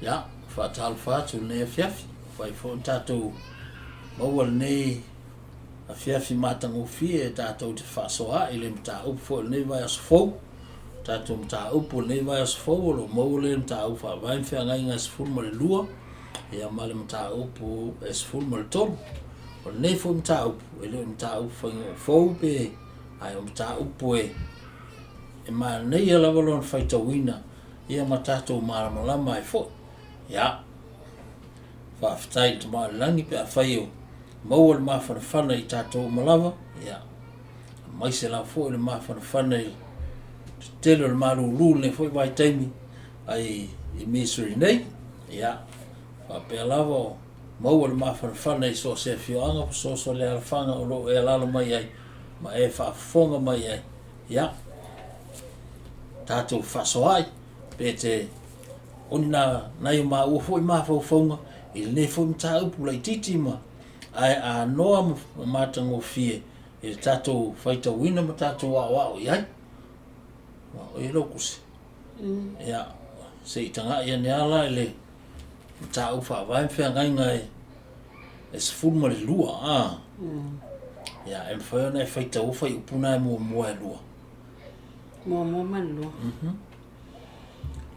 Ya, fatal fatu ne fiafi. Fai fo tatou maua nei a fiafi matango fie tatou te fasoa ile mta up fo nei vai as fo. Tatou mta up nei vai as fo lo maule mta up fa vai fia ngai ngas ful mo le lua. Ia male mta up es ful mo le tolu. O nei fo mta up ile mta up fo pe ai mta up e ma nei la valon fai tawina ia matatou malama mai fo. Ya. Whaftai te maa langi pe a whaio maua le maa whanawhana I tātou malawa ia mai se la fo le maa whanawhana I telo le maa lulu ne fo I vai taimi ai I misuri nei ia whapea lava o maua le maa whanawhana I so se whioanga po so le alawhanga o lo e lalo mai ai ma e whaafonga mai ai ia tātou whasoai pe te oni na I maa ua fo I maa whauwhaunga il ne fo mta upu la titi ma ai a noa matango fie il tato faita wina ma tato wa ia wa I lokusi ia se itanga ia ne ala ile mta ufa vai fia ngai ngai es full mo le lua ia em foi na faita ufa I upuna mo lua mo man lua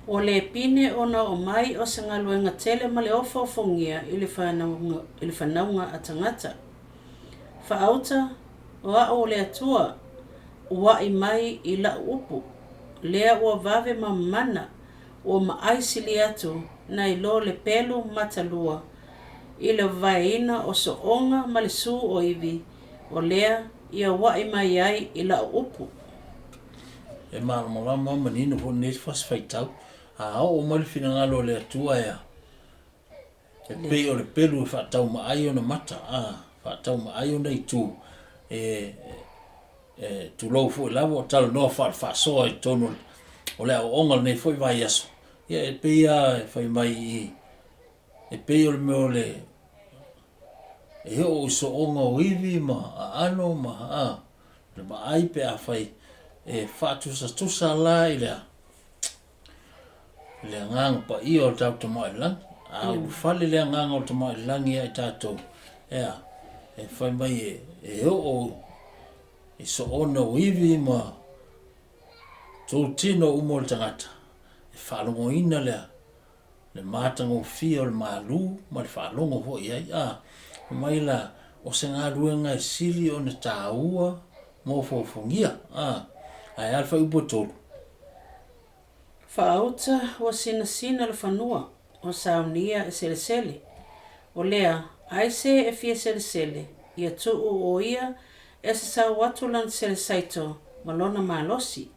o le pine ona o mai o se ngaluenga tele ma le ofo fongia I le whanaunga atangata. Whaauta o le atua ua I mai I la upu. Lea ua vave ma mana o maaisili atu na I lo le pelu matalua. I le vaina o so onga ma le su o iwi o lea ia ua I mai ai I la upu. E malama manino fo nes fas faitau. O mali fina ngalo le atua ya. E pe o le pelu fa tau ma ai ona mata fa tau ma ai ona I tu tu lo fo lavo tal no fa so I tono o le ongal nei foi vai aso. E pe ia fai mai e pe o le me le e o so onga o ivi ma ano ma le ma ai pe a fai e fa tusa la ile le ngang pa I o tau to mai lang au fale le ngang o to mai lang ia tato ia e fai mai e o I so ono ivi ma to tino umol tangata e falongo ina le matango fio le malu ma le falongo ho ia mai la o se ngā ruenga sili o ne tāua mo fofongia ai alfa upo tolu Whaauta o sina le whanua o saunia e sele. O lea, aise e fia sele. Ia tuu o ia e se sa watulan sele saito malona malosi.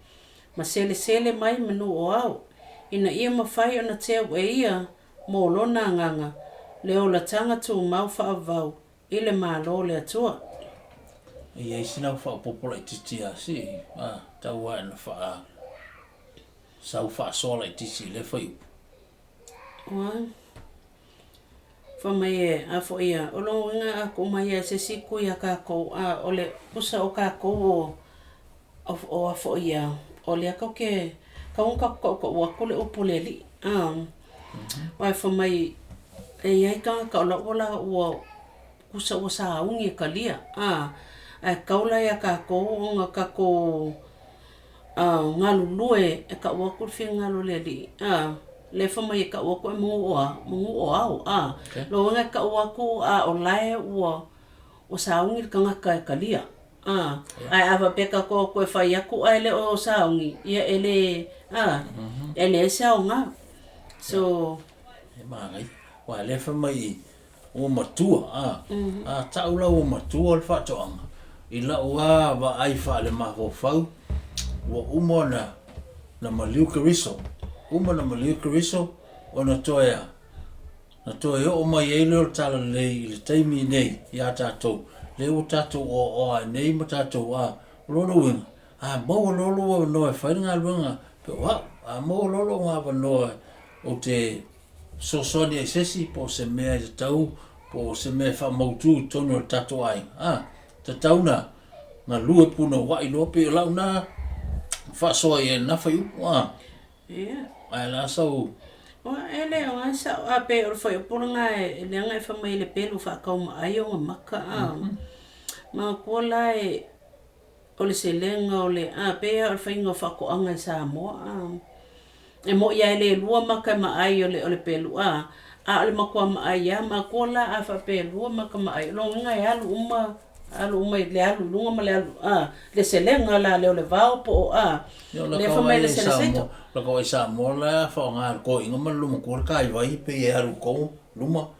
Ma sele mai menu o au. Ina ia mawhai o na teo e ia mo lona nganga. Leo la tanga tu mau whaavau. Ile malo le atua. Ia isina whaapopola I titi si. Taua ena whaa. Sau sola I tisi le whai upu. Whamai e a fo ia. O longo inga a ko mai e se siku ia kako o le pusa o kako o a fo ia. O le akau ke kaunga kako wako le upu le li. Wai whamai e iai kanga ka ola ola ua kusa o sa ungi ka lia. A kaula ia kako o nga kako ngalu lue e ka wako fi ngalu le li le fama e ka wako e mungu o au lo nga ka wako o lai o saungi ka ngaka e ka lia ai ava peka ko e fai aku ai le o saungi ia ele ele sa nga so e mai wa le fama I o matua taula o matua le fatoanga I la ua va ai fa le maho fau wa umona na maliuka riso umona maliuka riso ona toya na toya o mai ele o tala le taimi nei ya tatou le o tatou o nei ma tatou lolo wing mo lolo no e whainga luenga pe wa mo lolo nga no o te sosoni e sesi po se mea I tau po se mea wha mautu tono tatou ai te tauna nga lue puna wa I lope launa fa so e na fa ai la so O ele o asa a pe o foi por nga le nga fa mai le pelu fa ka ma ai o maka a ma ko la o le selenga o le a pe o fa ingo fa ko anga sa mo e mo ia le lua maka ma ai o le pelu a le makua ma ai a ma ko la a fa pe lua maka ma ai lo nga ya lu uma le alu lunga ma le alu le selenga la le o le vao po le fa mai le selenga la ko isa mo la fa nga ko inga ma lu ko kai vai pe e aru ko luma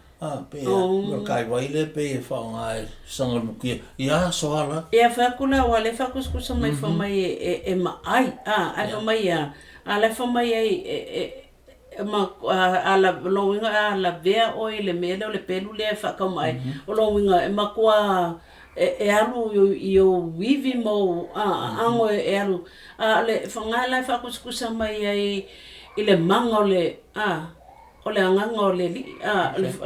pe no kai vai le pe fa nga sanga mu ki ia so ala ia fa kula wa le fa kuskusa mai fa mai e ma ai fa mai le fa mai ma ala loinga ala vea o le mele o le pelu le fa ka mai o loinga e ma kwa e alu yo vivi mo ango e alu le fangala fa kuskusa mai ai ile manga o le nganga o le li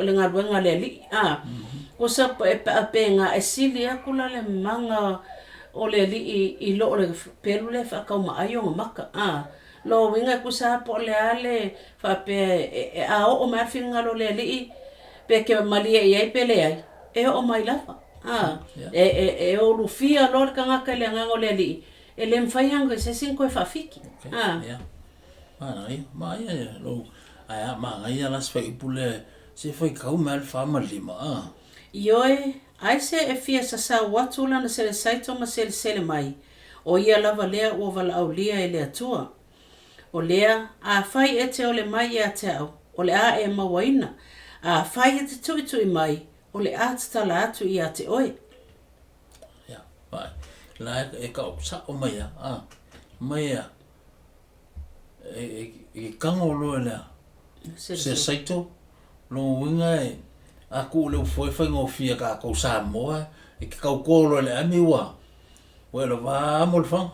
le ngalwenga le li kusa pe nga e sili akula le manga o le li I lo le pelu le fa ka mai o maka lo winga kusa po le ale fa pe o ma finga lo le li pe ke mali ai pele ai e o mai lava e o lufia lo le kanga ka le nganga le li e le mfaianga se sinko e fa fiki mai lo ai ma ngai ala se pule se foi ka mal fa malima Ioe, ai se e fia sa watula na se saito ma se mai. O ia lava lea ua wala au lia e lea tua. O lea, a fai e te o le mai e a te au. O le a e mawaina. A fai e te tui mai. O le a te tala atu I a te oe. Ya, vai. La e ka sa o mai mai e kango lo lea. Se saito lo winga a ku le foi ngo fia ka ko sa mo e ka ko lo le ami wa lo va mo fa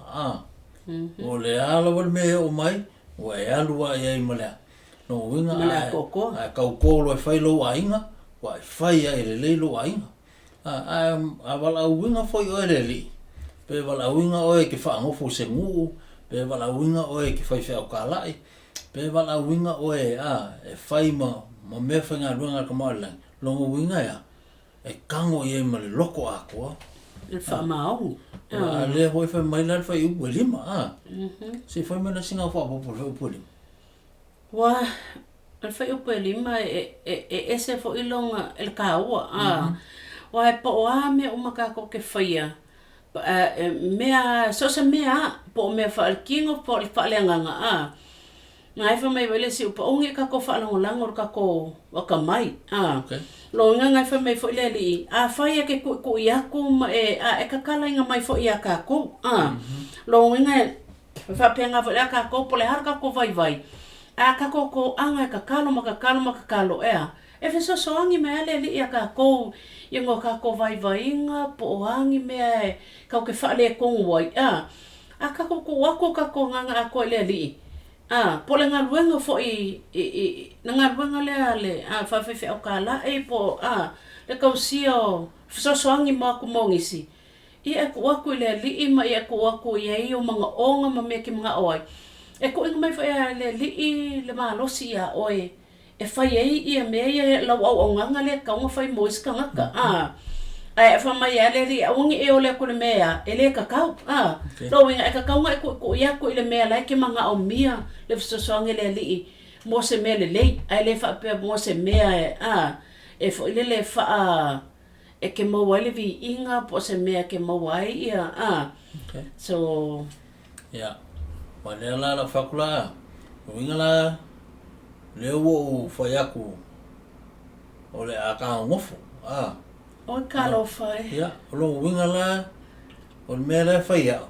o le ala wal me o mai wa ya lu wa ya mo le no winga a ka ko lo fa lo wa inga wa fa ya le lo wa inga a wala winga foi o le li pe wala winga o e ke fa ngo fo se ngu pe wala winga o e ke fa fa ka lai pe wala winga o e fai ma me fa nga runga ka ma lang longo winga ya e kango ye ma le loko ako le fa mau le hoi fa mai lan fa u lima se fa me na singa fa po lima wa al fa u lima ese fo ilonga el kaua wa po me o maka ko ke faia mea so se mea po me fa al kingo po fa le nganga ngai fa mai vele si upa onge ka ko fa langor ka ko wa ka mai lo ngai fa mai fo le li fa ya ke ku ya ku e ka kala nga mai fo ya ka ko lo ngai fa penga fo ya ka ko po le har ka ko vai ka ko anga ka kalo ma ka kalo e fe so angi me ale li ya ka ko yengo ka ko vai nga po angi me ka ke fa le ko wai ka ko wa ko nga ko le li po le ngaluenga fo na ngaluenga le fa fe o kala po le kausio sosoangi ma ku mongisi e ku aku le li ma e ku aku ye o mga onga ma me ki mga oi e ku inga mai fa le li le malosi ya oi e fa ye me ye la o nga le ka nga fa mo iska nga fa mai ale ri ongi e ole ku le mea ele ka kau lo winga e ka kau nga ku ya ku le mea la ki mga o mia le sosoangi le li mo se me le ai le fa pe mo se mea e fo le fa e ke mo wale vi inga po se mea ke mo wai so ya wale la fakula winga la le wo fa yaku ole aka ngofo o kalo fai ya lo winga la o me la fa ya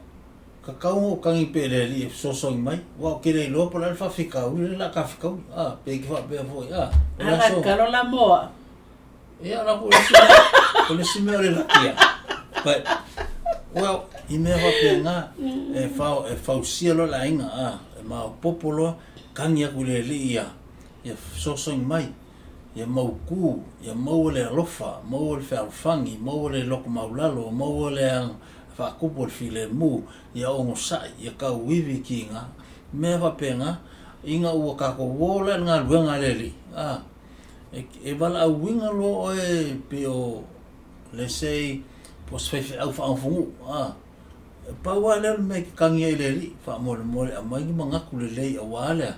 ka kau kangi pe le li so mai wa ke le lo por fa fika u la ka fika pe ki fa pe fo so kalo la mo ya la por si me le la ya but well I me va pe nga e fa cielo la inga ma popolo kangi ku le li ya so mai ya mau ku ya mau le lofa mau le fangi mau le loko maulalo mau le fa kupo file mu ya o sai ya ka wivi kinga me va penga inga ua kako wola ngā luenga leli. E wala au winga lo e pe o le sei po sfefe au whaanfungu. Paua leo me ki kangi e leli, wha mole mole a mai mangaku le lei a wale.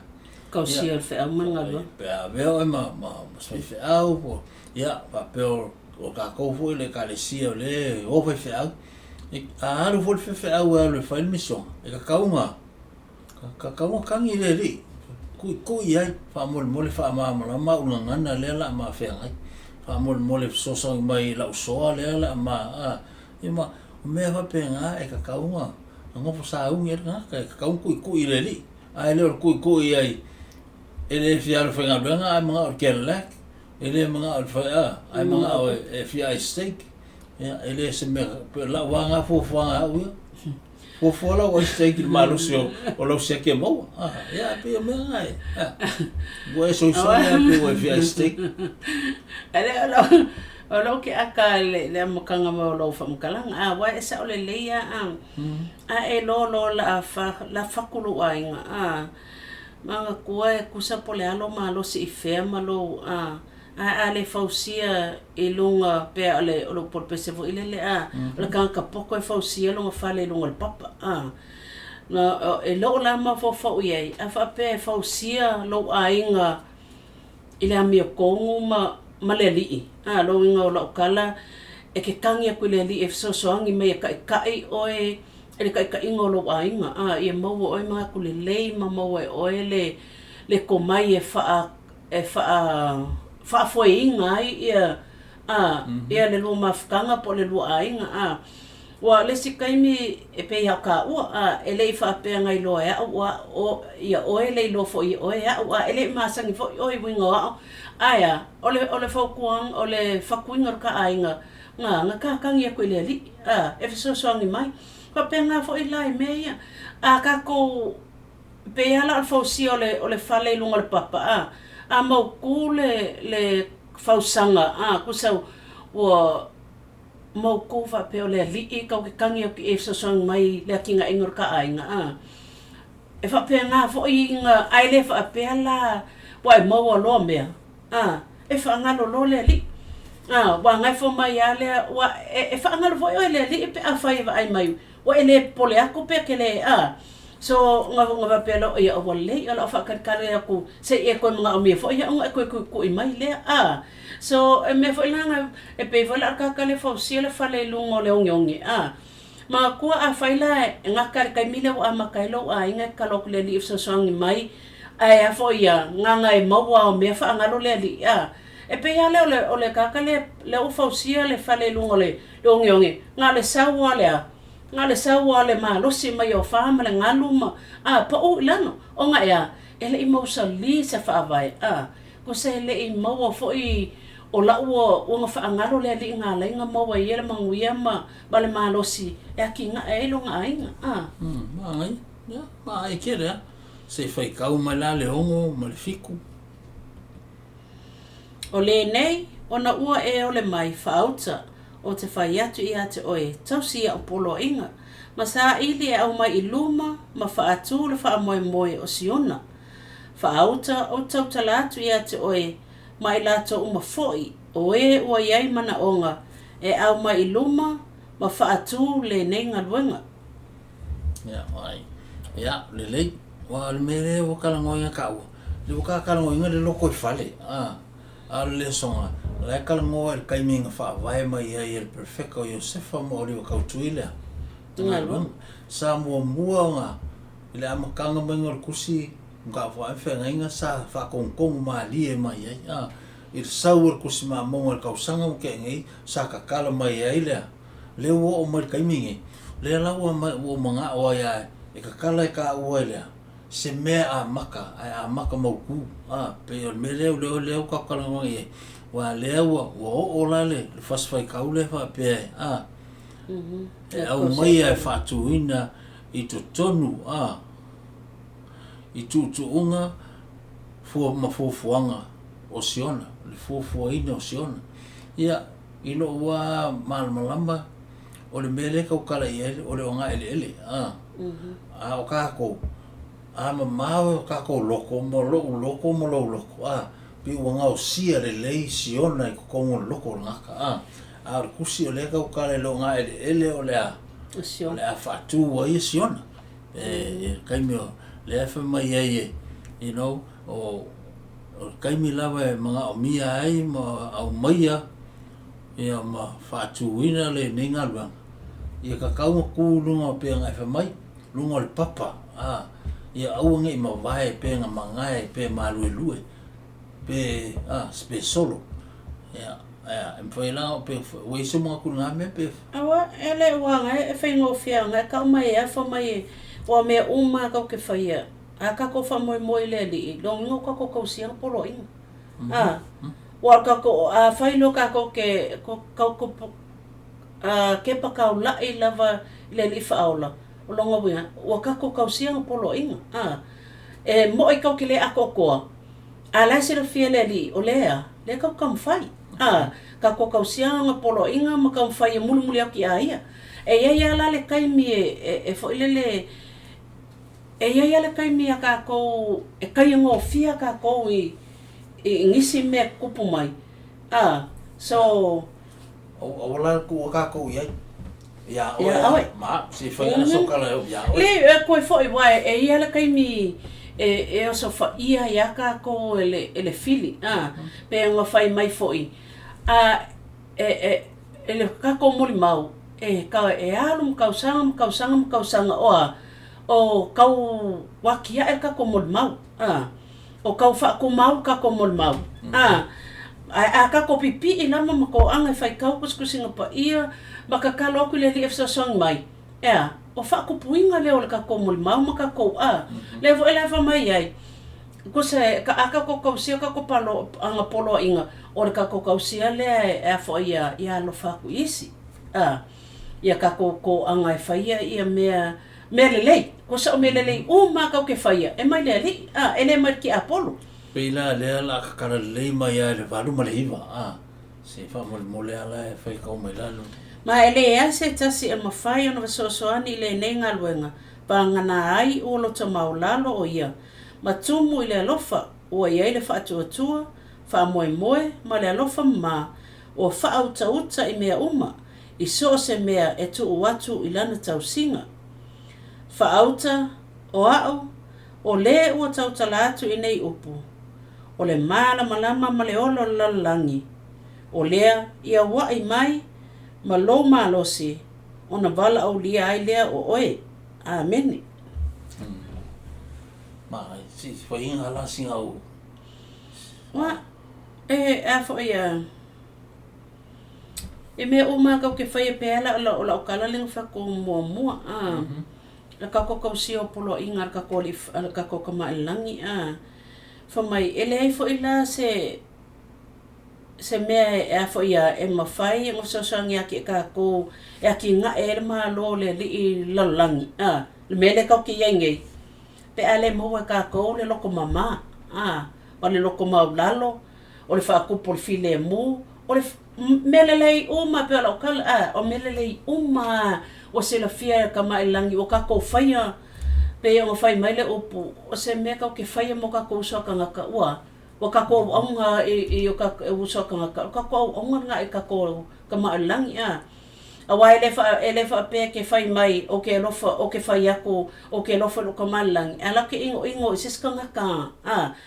Kau sia le whea manga lo. Pea veo e ma sfefe au po, ia, pa peo o kako fo le ka le sia le o fefe au. A haru fo le fefe au e le whail mission, e ka kaunga. Ka kaunga kangi le li. Kui ai, wha mole mole wha ma unangana le la ma whea ngai. Wha mole sosang mai la usoa le la ma, ima, mea whape ngā e ka kaunga. Ngopo sa ungi e ngā, ka kaunga kui le li. Ai leo kui ai. E le whiaru whainga ruenga, ai mga o Cadillac. E le mga o whaia, ai mga o e whia i steak. E le se mea, la wanga fuanga au ia. Fuala o steak i malusi o lau seke maua. Ia, pe o mea ngai. Goe soisone pe o e whia i steak. Ale o lau ke aka le makanga mo lau whamkalanga. Wa e sa o le leia a e lo la whakulu ainga. Mga kua e kusa po le alo malo si i whea malo a le fausia e lunga pe ale o lo porpese vo ile le le ka poko e fausia lunga fale lunga le papa na e lo la ma fo fo ye a fa pe fausia lo ainga ile a mi kongu ma le li lo inga lo kala e ke kangi ku le li e so angi me kai oe ele kai ingo lo ainga e mo o ma ku le ma mo e le komai e fa foi inga ia ia le lu mafkanga po le lu ainga wa le sikaimi e pe ya ka ele fa pe ngai lo ya o ia o ele lo fo o ya ele masangi fo o winga aya ole fo kuang ole fa kuinga ka ainga nga ka kangi ko le li e so ngi mai pa pe nga fo ilai me ya ka ko pe ala fo si ole fale lunga le papa a mau ku le fausanga kusa wa mau ku fa pe le li e ka kangi o ki e so mai le kinga ingor ka ainga e fa pe nga fo inga ai le fa pe la wa mau lo me e fa nga lo le li wa nga fo mai ale wa e fa nga fo le li pe a fa ai mai wa ele pole aku pe ke le so nga pelo ia o le ala fa ka aku se e ko mga me fo ia nga ko i mai le so me fo langa e pe fo la ka le fo si le fa le lungo le ongi ma ko a fa la nga ka mile o ama ka lo inga ka lo le li so ngi mai ai fo ia nga e mo wa me fa nga lo le li e pe ia le ka le o fo si le fa le lungo le ongi nga le sa wa le nga le sawa le malo si mai o fama le ngaluma pa o lano o nga ya ele imo sa li sa fa vai ko se le imo fo i o la o nga fa ngalo le li nga le nga mo wa yele manguia ma bale malo si e ki nga e lo nga ainga mai ya mai kere se fai kau mala le ongo ma le fiku o le nei ona ua e o le mai fauta o te whai atu i ate oe, tausia o polo inga. Ma sa ili e au mai i luma, ma wha atu le wha moe moe o siona. Wha auta o tautala atu i ate oe, ma i lato uma foi, o e ua iai mana onga, e au mai i luma, ma wha atu le nenga luenga. Ya, ai. Ya, le lei, wa le mere o kalangoinga kaua. Le o kalangoinga le loko i fale. Le songa. Lai kalangoa e kaiminga wha vai mai ai e perfecto Iosefa mo ori o kautuilea. Sa mua nga. Ile amakanga mai ngor kusi. Nga wha e whenga sa wha kongkongu maa lie mai ai. I sau o kusi maa monga le kausanga mo ke ngai. Sa kakala mai ai lea. Leo o mai kaimingi. Lea lau o mga o ai ai. E kakala e ka ua lea. Se mea a maka. A maka mauku. Pe o me leo kakalangoa i wa lewa o lale le fasfai kaule fa pe e au mai e fatuina i to tonu i tu unga fu fuanga o siona le fu ina o siona ia i lo wa malamba o le mele ka kala ele o le nga ele o ka ko ama mau ka ko loko mo loko pi wanga o sia le lei siona I ko loko ngaka kusi o le ka ukale lo nga ele o le a fatu wa I siona kai mi le fa mai ai you know o kai mi lava mga o mia ai ma au maia ia ma fatu ina le ninga lwa ia ka kau ku lunga pe nga fa mai lunga le papa ia au ngai ma vai pe nga mangai pe malue pe spe solo foi lá pe o isso mo ku nga me pe awa ele wanga e fai ngo fia nga ka mai fa mai o me uma ka ke faia aka ko fa moi le li long ngo ko siang polo ing wa ka ko fai lo ka ko ke ko ke pa ka la I lava le li fa aula o longa buia wa ka ko siang polo ing mo I ka ke le ako ko ala se fia le li o lea le ka kam fai ka ko siang polo inga ma kam fai mulu aki ia ia la le kai mi fo le ia le kai mi ka ko kai ngo fia ka ko I ngisi me kupu mai so o la ku ka ko ia ya ma si fa na so kala ya le ko fo vai ia le kai mi o so fa ia ka ko ele fili pe ngo fai mai foi ele ka ko moli mau ka alum kausanga o kau wakia ka ko moli mau o kau fa ko mau ka ko moli mau ka ko pipi ina ma ko anga fai kau kusinga pa ia maka kalo ku le efsa song mai o fa ko puinga le o ka ko moli mau maka ko le vo ele fa mai ai ko se ka aka ko sia ka ko palo anga polo inga o ka ko sia le fo ia lo fa ku isi ia ka ko anga fa ia me le ko sa me le ma ka ke fa ia e mai le ele mai ki apolo pela le la ka le mai le valu ma le iva se fa mo le ala fa ka mai la ma ele se tasi e ma fa ia no so ani le nenga luenga pa ngana ai o lo tama lalo o ia matumu ile alofa o ia ile fa atua fa moe ma le alofa ma o fa auta I mea uma I so se mea e tu watu I lana tausinga fa auta o o le ua tauta latu I nei upu o le malama ma le olo lalangi o lea ia wai mai ma lo malosi ona vala au lia ai lea o oe ameni ma si foi inga la singa o wa fo ia me uma ka ke fai pela la o kala ling fa ko mo la ka ko sio polo inga ka ko ka ko ma langi fa mai ele fo ila se me fo ia e ma fai mo so sangi ki ka ko ki nga ma lo le li la langi le mele ka ki yenge pe ale mo ka ko le loko mama o le loko maulalo o le fa ko por file mu o le melelei uma pe la kal o melelei uma o se la fia ka mai langi o ka ko faia pe o fai mai le upu o se me ka ke faia mo ka ko so ka ngaka ua o ka ko onga o ka so ka ngaka ka ko onga nga ka ko ka mai langi awa ele fa pe ke fai mai o ke lofa o ke fai ako o ke lofa lo ka mai langi ala ke ingo sis ka ngaka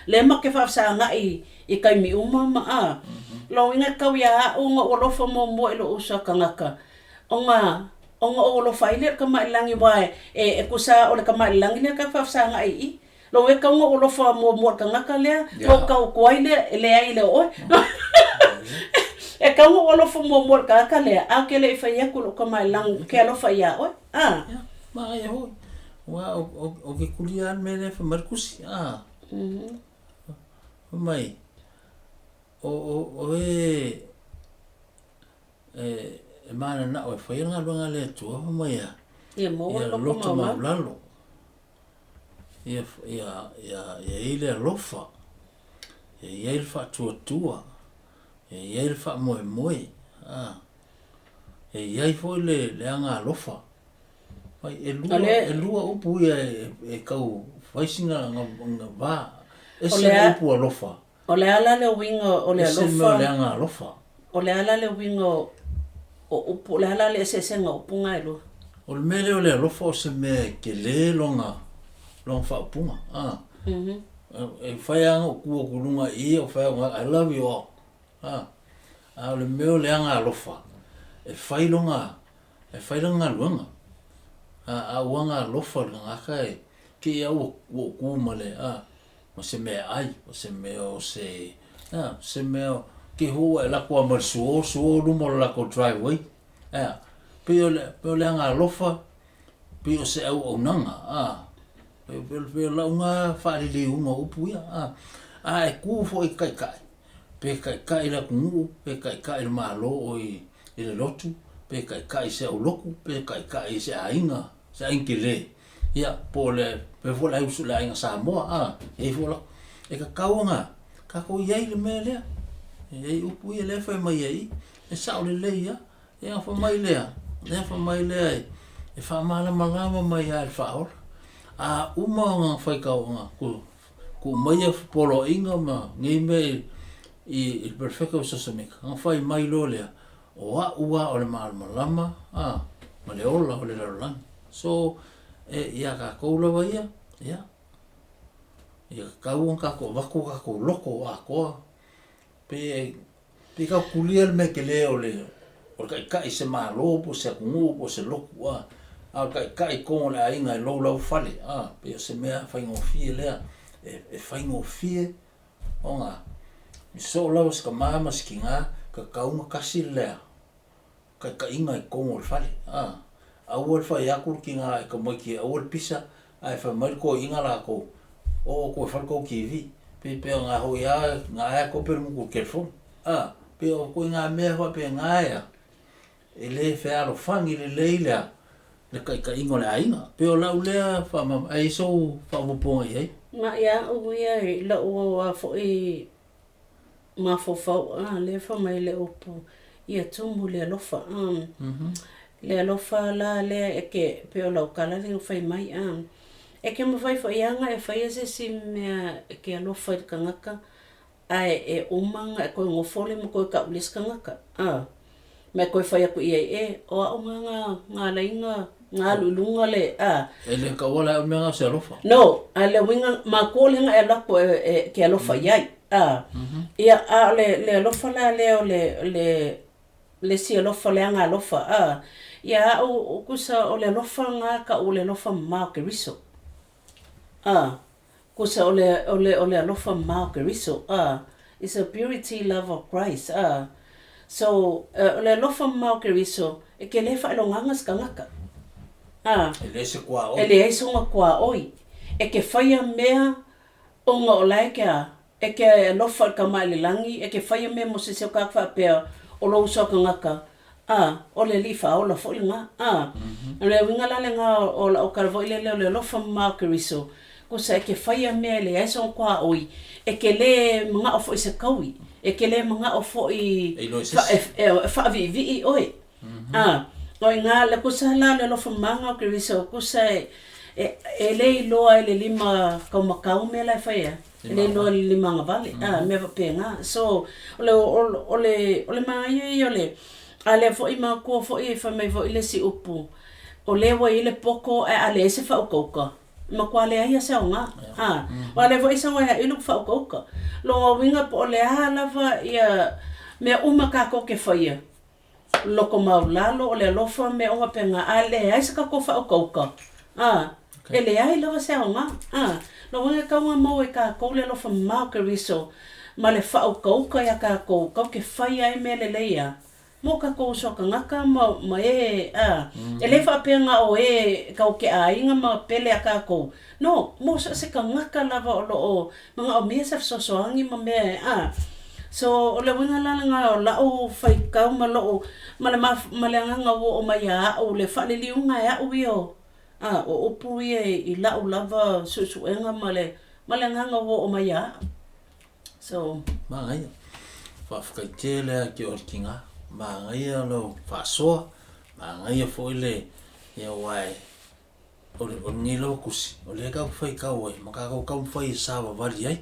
le ma ke fa sa nga I kai mi uma ma lo inga ka ya unga o lofa mo lo usa ka ngaka onga o lo faile ka mai langi wa e kusa o le ka mai langi le ka fa sa nga I lo e ka o lofa mo ka ngaka le lo ka ko le ai le o e ka o lofa mo ka le a ke le fa ya ko ka mai lang ke lo fa ya o ma ya ho wa o ke kulian me le fa markusi mai o mana na o foi nga longa le tu mai ia mo lo ko ma lalo ia ile lofa ia il fa tua ia il fa mo ia foi le anga lofa Mai e lua upu ia e kau waisinga nga wā. E se upu alofa. O le ala le winga o le alofa. E se mea le anga alofa. O le ala le winga o upu, le ala le se senga upunga e lua. O le mele o le alofa o se mea ke le longa whaupunga. E whai anga o kua kulunga I o whai anga, I love you all. O le mea o le anga alofa. E whai longa luanga. A uanga alofa le ngaka e ke au o kuma le. Ma se mea ai, o se mea o se... se mea ke hoa e lako a suo lumo lako driveway. Pe o le anga alofa, pe o se au nanga. Pe o launga whaarili unga upu ia. E kufo I kai. Pe kai la kungu, pe kai le malo o I le lotu, pe kai se au loku, pe kai se ainga, se ainke le. Ia, po le, pe fola e usu le ainga Samoa, e fola, e ka kaunga, ka ko iei le mea lea. E upu ia le whai mai ei, e sao le ia, e a wha mai lea, e wha malama mai a le whaora. Uma ngā whai kaunga, ku mai e polo inga ma, ngei me I perfecto o sasamika, ngā whai mai lo lea, o ua o le malama, ma le ola o le larolangi. So, ia ka koulawa ia, ia kauang kako wako kako loko a koa, pe kau kulia le meke leo le, o kai se malo po se kungu po se loko a kai kongo le ainga I lau fale, pe se mea whaingofie lea, e whaingofie o ngā, mi so lau ska mama skinga ka kaunga kasi lea, ka inga I kongo le fale, awal fa yakul ki nga ka mai ki awal pisa ai fa mai ko inga la ko o ko fa ko ki vi pe nga ho ya nga ko per mu ko telefon pe o ko nga me ho pe nga ya ele fa alo fangi le leila le ka inga le ainga pe o la ule fa ma ai so fa mo po ai ma ya o ya la o fo I ma fo le fa mai le opo ia tumu le lofa le alofa la le eke pe o lau kala le whai mai eke mo whai whai anga e whai ase si mea eke alofa I kangaka ai e umanga e koe ngofole mo koe ka ulis kangaka me koe whai aku ia o a ngā lainga ngā lulunga le e le ka wala o mea se alofa no a le winga ma kōlenga e lako e ke alofa iai ia le alofa la leo le si alofa le anga alofa ia o kusa o le alofa ngā ka o le alofa mao ke riso. Kusa o le alofa mao ke riso. It's a purity love of Christ. So o le alofa mao ke riso e ke le whaelonganga skangaka. E le se kua oi. E le eise ngā kua oi. E ke whaia mea o ngā o laika e ke alofa ka mai le langi e ke whaia mea mo se seo kakwa pēr o lo uso kangaka. O le lifa o la fo nga le winga la nga o karvo ile le lofa ma kriso ko sa ke faya mele ai son kwa oi e ke le mga ofo se kawi e ke le mga ofo I fa vi oi o nga le ko sa la le lofa ma kriso ko sa e le loa le lima ka makau mela faya le no lima nga vale me va penga so ole mai ole ale fo I ma ko fo I fa mai fo ile si upu o le wa ile poko ale se fa okoka ma kwa le ia sa nga wa le fo isa wa ilu fa okoka lo winga po le ala fa ia me uma ka ko ke fa ia loko maulalo o le lofa me o penga ale ai se ka ko fa okoka ele ai lo sa nga lo winga ka wa mo e ka ko le lofa ma ke riso ma le fa okoka ya ka ko ke fa ia me le leia mo ka ko so ka ngaka ma e le fa penga o ka o ke ainga ma pele aka ko no mo se ka ngaka lava o lo mga o mesa so angi ma me so o le winga la nga la o fai ka ma lo ma le nga o ma ya o le fa le liunga ya o bio o opu I la o lava su enga ma le nga o ma ya so ma ngai fa ka tele ki o kinga ma ngai lo fa so ma ngai fo ile ia wai o ngilo kusi o le ka fai ka oi maka ka fai sa va vari ai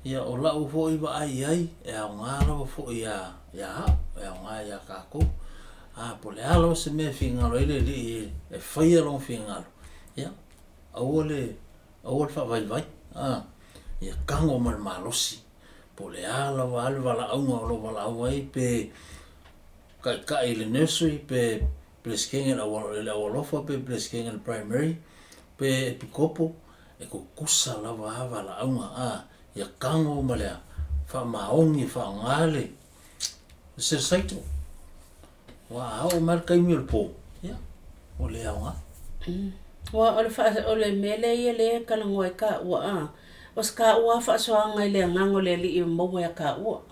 ia o la u foi va ai e a ngalo fo ia nga ia ka ko po le alo se me finga lo ile e fai lo finga ia o fa vai ia kango mal malosi po le alo vala au lo vala ai pe ka ile nursery pe plesking la wolofa pe plesking el primary pe pikopo e ko kusa la va la unga ya kango malea fa maongi fa ngale se saito wa o marka imir po ya o le anga wa o le mele ye le kalangoi ka wa os ka ua fa so nga le ngango le li mo ya ka ua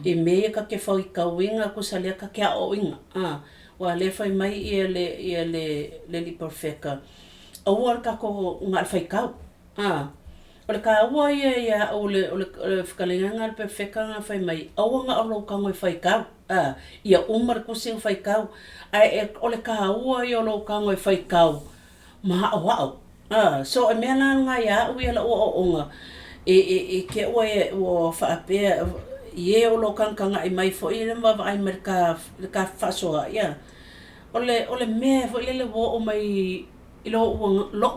e me ka ke fa ka winga ku sa le ka ke o winga wa le fai mai ia le li perfecta o war ka ko ngal fai ka o le ka ua ia o le fkalinga ngal perfecta nga fai mai o nga o lo ka ngoi fai ka ia umar ku sing fai ka o le ka ua ia lo ka ngoi fai ka ma o so me la nga ia u ia la o nga e ke o fa pe ye o lo kan i mai fo i le ma ai merka ka fa so ia ole me fo le wo o mai i lo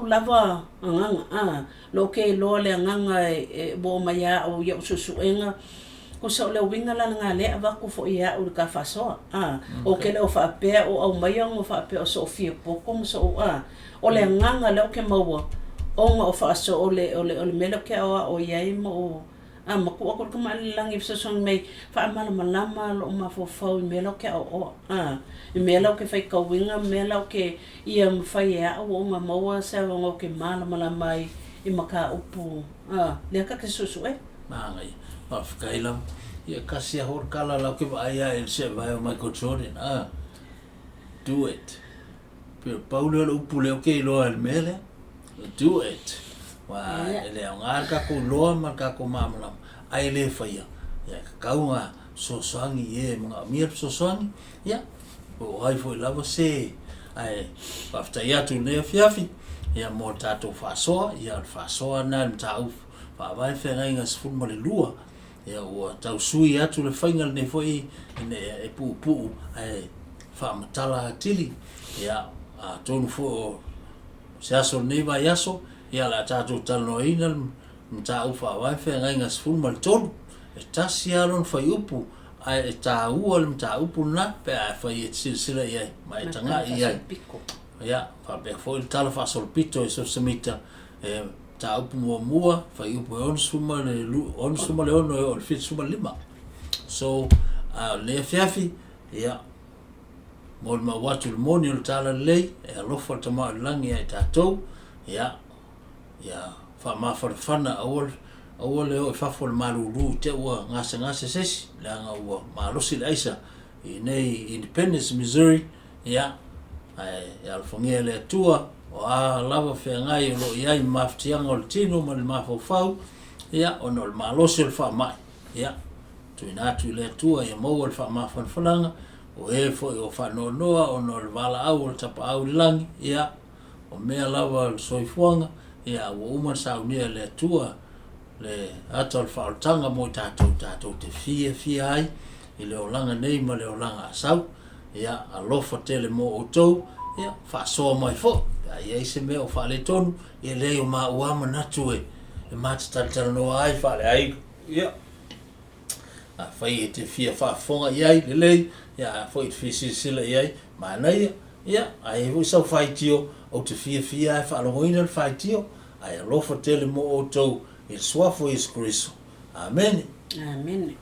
lava nganga lo ke lo le nganga e bo mai ya o ia susuenga ko so le winga la nga le ava ku fo ia o ka fa so o ke le o fa pe o mai o fa pe o so fi poko so o le nganga le o ke maua o nga o fa so o le melo ke o ia mo ma ku ko ma lang if so mai fa malama lo ma fo fo melo ke o melo ke fai ka winga melo ke ia fa ia o ma mo sa ngo ke malama mai I maka upu le ka ke susu ngai pa fkaila ia kasi hor kala la ke vai el se vai o Michael Jordan do it pero Paulo lo upu le ke lo al mele do it wa ele ngar ka ko lo ma ka ko mamla ai le faia ya kaunga so sangi e mga mir so sangi ya o ai foi lava se ai after ya tu ne fiafi ya mo tato fa so ya fa so na tau fa vai fe nga sfun mo le lua ya o tau sui atu le fainga ne foi ne e pu ai fa matala tili ya a tonu fo se aso ne va yaso ya la tato taloina mta ufa wa fe nga sfun mal ton e tasialon fa yupu ai ta uol mta upu na pe fa silsila ye mai tanga ye ya fa be fo il tala fa sol pito so semita ta upu mua fa yupu on suma le ono o fit suma lima so le fiafi ya mol ma watu moni ul tala le e lo fa tama langi ai tato ya fa ma fana awol le o fa fol malulu te wa ngasa sesi la nga wa malusi laisa nei Independence Missouri ya al fongele tua o lava fe ngai lo ia maftianga o tino mal mafofau ya onol malusi fa mai ya tuina tu le tua ya mo fa ma falanga o e fo o fa no onol vala au tapa au langi ya o mea lava soifuanga ia o uma saunia le tua le atol fautanga mo tatou te fia ai I le olanga nei ma le olanga sau ia alofa tele mo o tou ia fa so mai fo ia se me o fa le tonu ia le o ma ua manatu e matata no ai fa le ai ia fa te fia fa fonga ia le ia foi sila ia ma nei ia ai vo so faitio o te fia fa lo ina faitio ai alofa tele mo o tou il suafo is Cristo amen amen